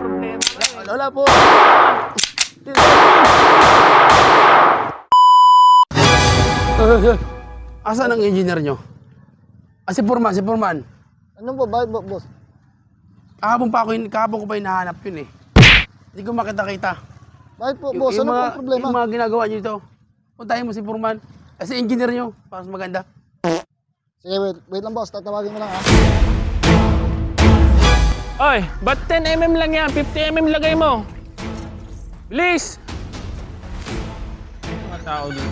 problema ka eh. Wala po. Asan ang engineer nyo? Si Foreman. Ano po, bakit po, boss? Kahapon ko pa hinahanap yun eh. Hindi ko makita-kita. Bakit po, boss? Ano po ang problema? Yung mga ginagawa nyo dito. Puntahin mo si Foreman. Kasi engineer nyo, para mas maganda. Sige, wait lang, boss. Tatawagin mo lang, ha? Oy, ba't 10mm lang yan? 50mm lagay mo. Bilis! Mga tao dito.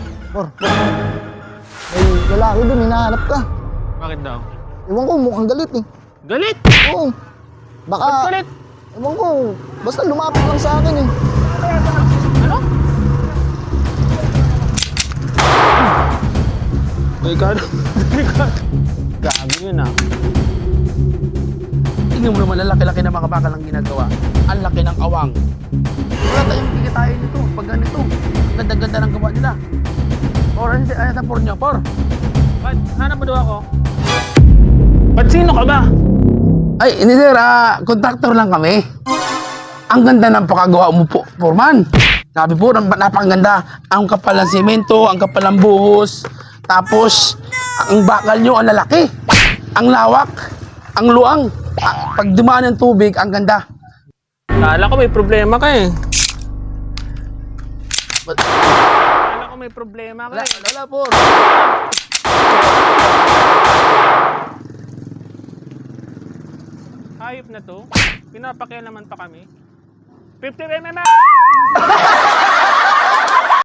May lalaki dun, hinahanap ka. Bakit daw? Ewan ko, mukhang galit eh. Galit! Oo. Ba't Baka, galit? ewan ko, basta lumapit lang sa akin eh. Ano? Ricardo. Gago yun ah. Tingnan mo naman, ang laki-laki ng mga bakal ang ginagawa. Ang laki ng awang. Wala tayong kikitain nito. Pag ganito, ganda-ganda ng gawa nila. Or hindi, sa por nyo, por. Ba't? Hanap mo daw ako? Ba't sino ka ba? Ay, hindi sir, contractor lang kami. Ang ganda ng pakagawa mo po, Foreman. Sabi po, napakaganda. Ang kapal ng semento, ang kapal ng buhos. Tapos, ang bakal nyo, ang lalaki. Ang lawak, ang luang. Pag dumaan ng tubig, ang ganda. Kala ko may problema ka eh. Kala ko may problema ka eh. Wala po. Hayop na to. Pinapakialaman pa kami. 50mm!